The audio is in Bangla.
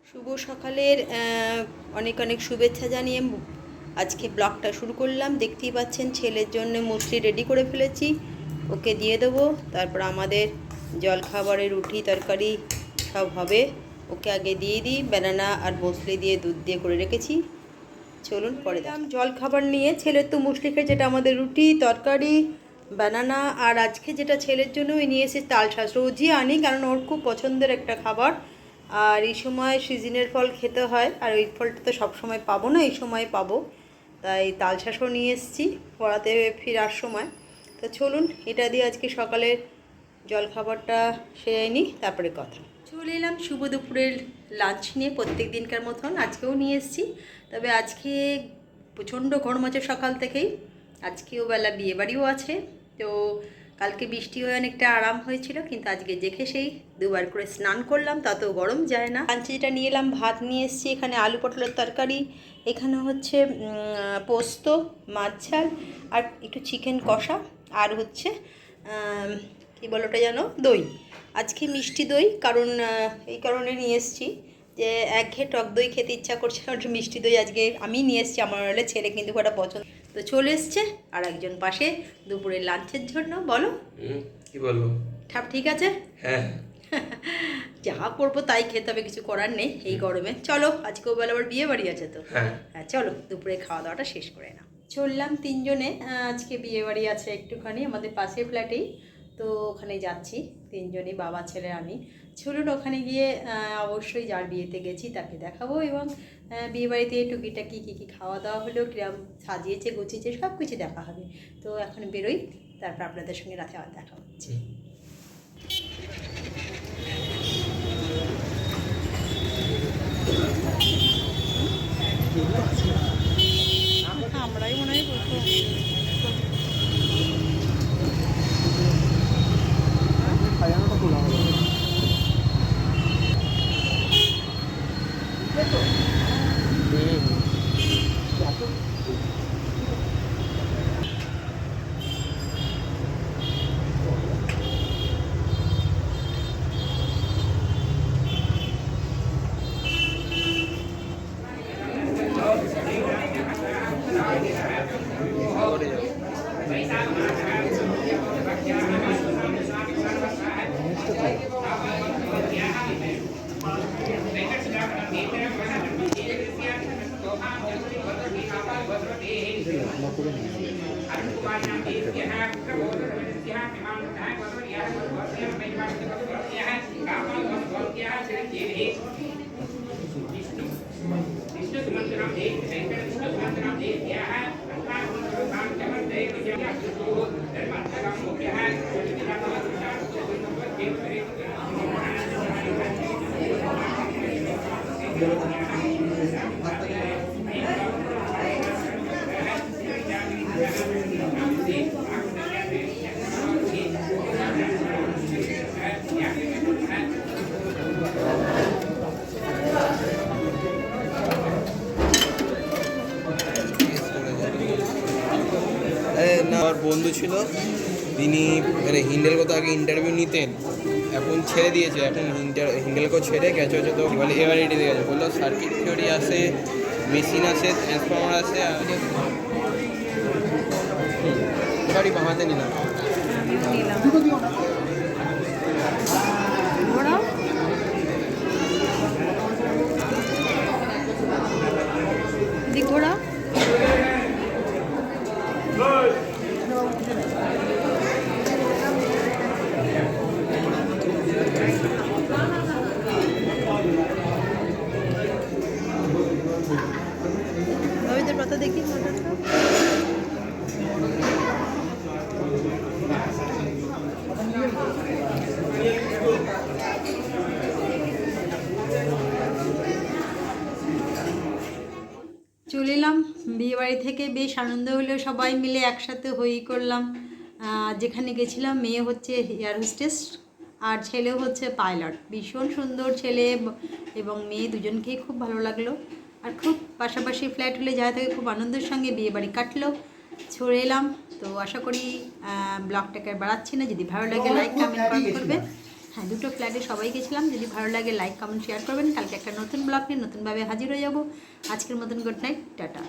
শুভ সকালের অনেক অনেক শুভেচ্ছা জানিয়ে আজকে ব্লগটা শুরু করলাম। দেখতেই পাচ্ছেন ছেলের জন্য মুসলি রেডি করে ফেলেছি, ওকে দিয়ে দেবো। তারপর আমাদের জলখাবারের রুটি তরকারি সব হবে, ওকে আগে দিয়ে দিই। ব্যানানা আর মুসলি দিয়ে দুধ দিয়ে করে রেখেছি, চলুন পরে দাম জলখাবার নিয়ে। ছেলের তো মুসলি খেয়ে, যেটা আমাদের রুটি তরকারি ব্যানানা, আর আজকে যেটা ছেলের জন্য ওই নিয়ে এসে তালশাঁস। রোজই আনি, কারণ ওর খুব পছন্দের একটা খাবার। আর এই সময় সিজনের ফল খেতে হয়, আর ওই ফলটা তো সবসময় পাবো না, এই সময় পাবো, তাই তালশাঁসও নিয়ে এসেছি পড়াতে ফেরার সময়। তো চলুন এটা দিয়ে আজকে সকালের জলখাবারটা সেরে নিই, তারপরে কথা। চলে এলাম শুভ দুপুরের লাঞ্চ নিয়ে, প্রত্যেক দিনকার মতন আজকেও নিয়ে এসেছি। তবে আজকে প্রচণ্ড গরম আছে সকাল থেকেই, আজকেও বেলা বিয়েবাড়িও আছে। তো কালকে বৃষ্টি হয়ে অনেকটা আরাম হয়েছিল, কিন্তু আজকে দেখে সেই দুবার করে স্নান করলাম, তাতেও গরম যায় না। লাঞ্চে যেটা নিয়ে এলাম, ভাত নিয়ে এসেছি, এখানে আলু পটলের তরকারি, এখানে হচ্ছে পোস্ত, মাছ ঝাল, আর একটু চিকেন কষা, আর হচ্ছে কী বলো ওটা জানো, দই। আজকে মিষ্টি দই, কারণ এই কারণে নিয়ে এসেছি যে একঘেয়ে টক দই খেতে ইচ্ছা করছে, ওটা মিষ্টি দই আজকে আমি নিয়ে এসেছি। আমার হলে ছেলে কিন্তু ওটা পছন্দ, তো চলে এসছে। আর একজন পাশে দুপুরের লাঞ্চের জন্য। বলো কি বলবো, সব ঠিক আছে? হ্যাঁ। যা করবো তাই খেতে হবে, কিছু করার নেই এই গরমে। চলো, আজকেও বেলা আবার বিয়ে বাড়ি আছে, তো হ্যাঁ চলো দুপুরে খাওয়া দাওয়াটা শেষ করে নাও। চললাম তিনজনে, আজকে বিয়ে বাড়ি আছে একটুখানি আমাদের পাশের ফ্ল্যাটেই, তো ওখানে যাচ্ছি তিনজনই, বাবা ছেলে আমি। চলুন ওখানে গিয়ে অবশ্যই যার বিয়েতে গেছি তাকে দেখাবো, এবং বিয়েবাড়িতে টুকিটাকি কী কী খাওয়া দাওয়া হলো, কিরম সাজিয়েছে গুছিয়েছে সব কিছু দেখা হবে। তো এখন বেরোই, তারপর আপনাদের সঙ্গে রাতে আবার দেখা হচ্ছে। আমরাই মনে হয় প্রথম। আমার বন্ধু ছিল, তিনি মানে হিন্ডেলকো আগে ইন্টারভিউ নিতেন, এখন ছেড়ে দিয়েছে। এখন হিন্ডেলকো ছেড়ে গেছে হচ্ছে, তো বলে এবার এটি গেছে, বললো সার্কিট থিওরি আছে, মেশিন আছে, ট্রান্সফর্মার আছে, আর গাড়ি বাঁহাতে নিলাম। ঘোড়া রবিদের পাতা দেখি চলে এলাম বিয়েবাড়ি থেকে। বেশ আনন্দ হলো, সবাই মিলে একসাথে হই করলাম। যেখানে গেছিলাম মেয়ে হচ্ছে এয়ার হোস্টেস আর ছেলেও হচ্ছে পাইলট। ভীষণ সুন্দর ছেলে এবং মেয়ে দুজনকেই খুব ভালো লাগলো, আর খুব পাশাপাশি ফ্ল্যাট হলে যা থেকে খুব আনন্দের সঙ্গে বিয়েবাড়ি কাটলো। ছড়ে এলাম, তো আশা করি ব্লগটাকে বাড়াচ্ছি না। যদি ভালো লাগে লাইক কমেন্ট করবে। হ্যাঁ, দুটো ফ্ল্যাটে সবাই গেছিলাম। যদি ভালো লাগে লাইক কমেন্ট শেয়ার করবেন। কালকে একটা নতুন ব্লগ নিয়ে নতুনভাবে হাজির হয়ে যাব। আজকের মতন গুড নাইট, টাটা।